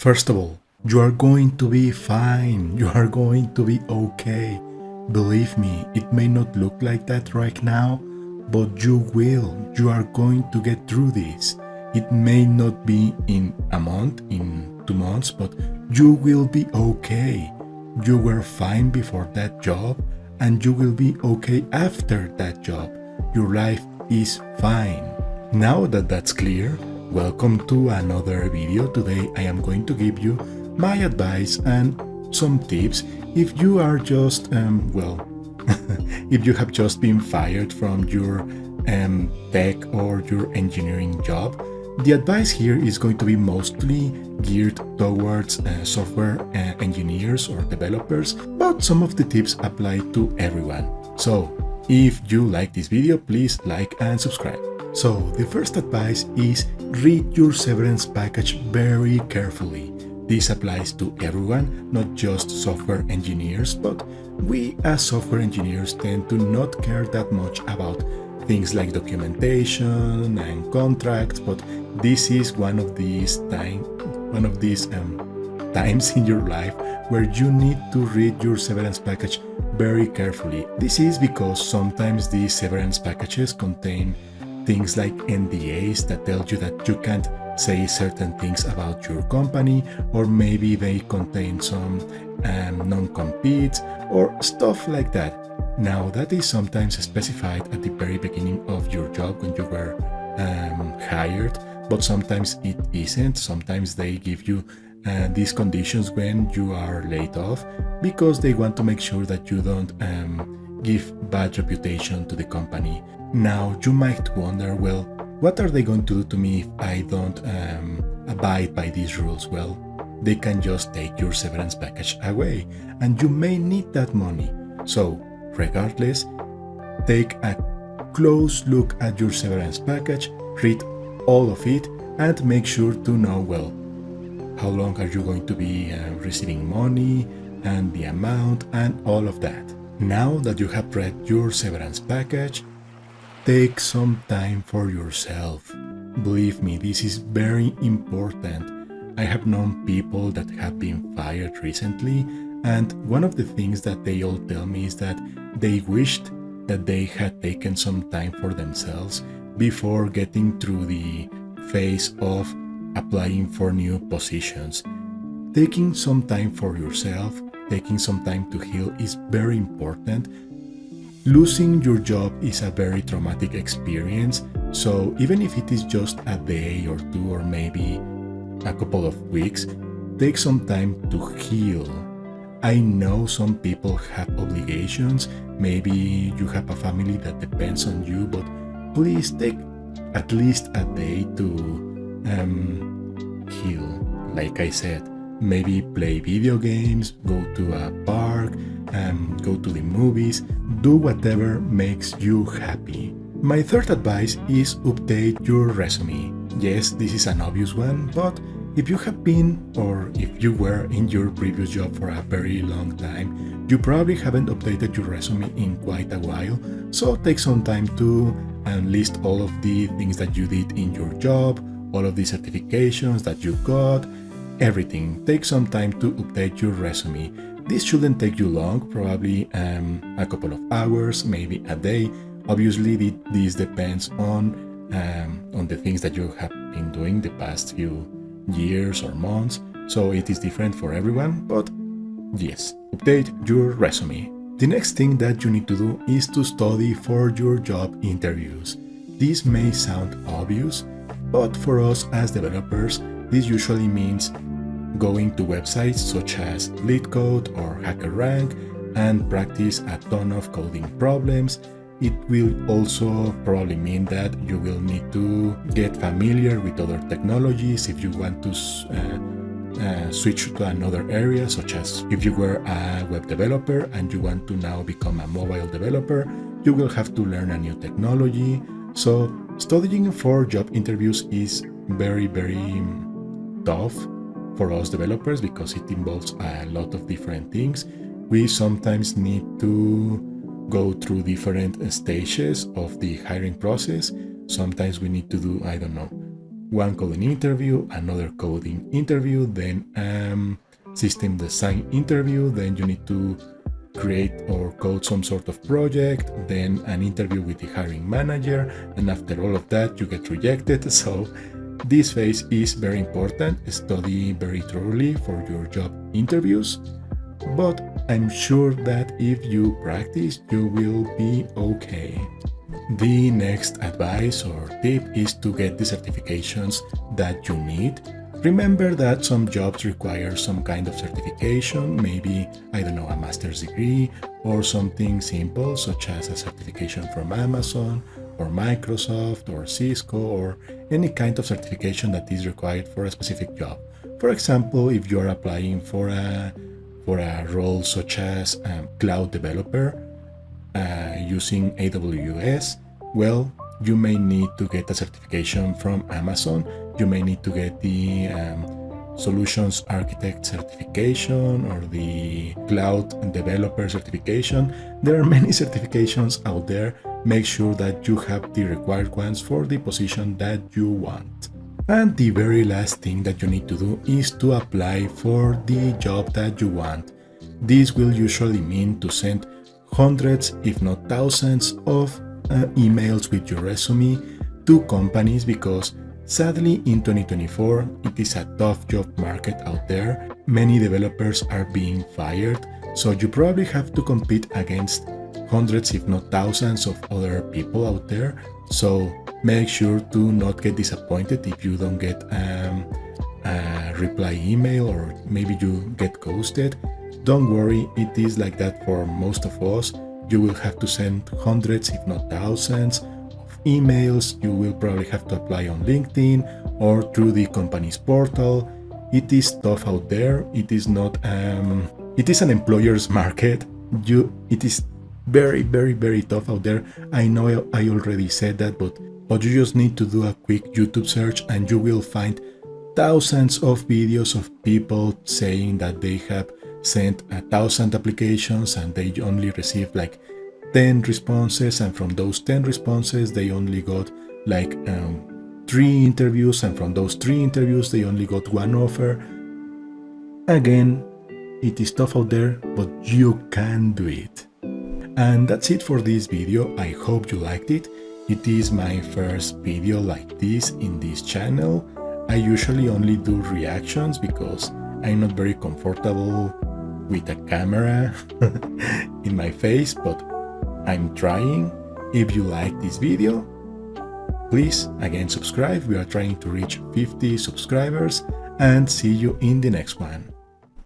First of all, you are going to be fine. You are going to be okay. Believe me, it may not look like that right now, but you will. You are going to get through this. It may not be in a month, in 2 months, but you will be okay. You were fine before that job, and you will be okay after that job. Your life is fine. Now that that's clear, welcome to another video. Today I am going to give you my advice and some tips if you are just, if you have just been fired from your tech or your engineering job. The advice here is going to be mostly geared towards software engineers or developers, but some of the tips apply to everyone. So, if you like this video, please like and subscribe. So, the first advice is read your severance package very carefully. This applies to everyone, not just software engineers, but we as software engineers tend to not care that much about things like documentation and contracts, but this is one of these times in your life where you need to read your severance package very carefully. This is because sometimes these severance packages contain things like NDAs that tell you that you can't say certain things about your company, or maybe they contain some non-competes or stuff like that. Now, that is sometimes specified at the very beginning of your job when you were hired, but sometimes it isn't. Sometimes they give you these conditions when you are laid off because they want to make sure that you don't give bad reputation to the company. Now, you might wonder, well, what are they going to do to me if I don't abide by these rules? Well, they can just take your severance package away, and you may need that money. So, regardless, take a close look at your severance package, read all of it, and make sure to know, well, how long are you going to be receiving money, and the amount, and all of that. Now that you have read your severance package, take some time for yourself. Believe me, this is very important. I have known people that have been fired recently, and one of the things that they all tell me is that they wished that they had taken some time for themselves before getting through the phase of applying for new positions. Taking some time for yourself, taking some time to heal is very important. Losing your job is a very traumatic experience, so even if it is just a day or two or maybe a couple of weeks, take some time to heal. I know some people have obligations, maybe you have a family that depends on you, but please take at least a day to heal. Like I said, maybe play video games, go to a park, go to the movies, do whatever makes you happy. My third advice is update your resume. Yes, this is an obvious one, but if you have been or if you were in your previous job for a very long time, you probably haven't updated your resume in quite a while, so take some time to list all of the things that you did in your job, all of the certifications that you got, everything. Take some time to update your resume. This shouldn't take you long, probably a couple of hours, maybe a day. Obviously, this depends on the things that you have been doing the past few years or months, so it is different for everyone, but yes, update your resume. The next thing that you need to do is to study for your job interviews. This may sound obvious, but for us as developers, this usually means going to websites such as LeetCode or HackerRank and practice a ton of coding problems. It will also probably mean that you will need to get familiar with other technologies if you want to switch to another area, such as if you were a web developer and you want to now become a mobile developer, you will have to learn a new technology. So studying for job interviews is very, very tough for us developers because it involves a lot of different things. We sometimes need to go through different stages of the hiring process. Sometimes we need to do, I don't know, one coding interview, another coding interview, then system design interview, then you need to create or code some sort of project, then an interview with the hiring manager, and after all of that you get rejected. So this phase is very important. Study very thoroughly for your job interviews, but I'm sure that if you practice you will be okay. The next advice or tip is to get the certifications that you need. Remember that some jobs require some kind of certification, maybe, I don't know, a master's degree or something simple such as a certification from Amazon or Microsoft or Cisco or any kind of certification that is required for a specific job. For example, if you are applying for a role such as cloud developer using AWS, well, you may need to get a certification from Amazon. You may need to get the Solutions Architect certification or the Cloud Developer certification. There are many certifications out there. Make sure that you have the required ones for the position that you want. And the very last thing that you need to do is to apply for the job that you want. This will usually mean to send hundreds, if not thousands, of emails with your resume to companies because sadly in 2024 it is a tough job market out there. Many developers are being fired, so you probably have to compete against hundreds, if not thousands, of other people out there. So make sure to not get disappointed if you don't get a reply email or maybe you get ghosted. Don't worry, it is like that for most of us. You will have to send hundreds, if not thousands, of emails. You will probably have to apply on LinkedIn or through the company's portal. It is tough out there. It is not. It is an employer's market. It is very, very, very tough out there. I know I already said that, but you just need to do a quick YouTube search and you will find thousands of videos of people saying that they have sent 1,000 applications and they only received like 10 responses, and from those 10 responses they only got like 3 interviews, and from those 3 interviews they only got 1 offer. Again, it is tough out there, but you can do it. And that's it for this video. I hope you liked it. It is my first video like this in this channel. I usually only do reactions because I'm not very comfortable with a camera in my face, but I'm trying. If you like this video, please again subscribe. We are trying to reach 50 subscribers, and see you in the next one.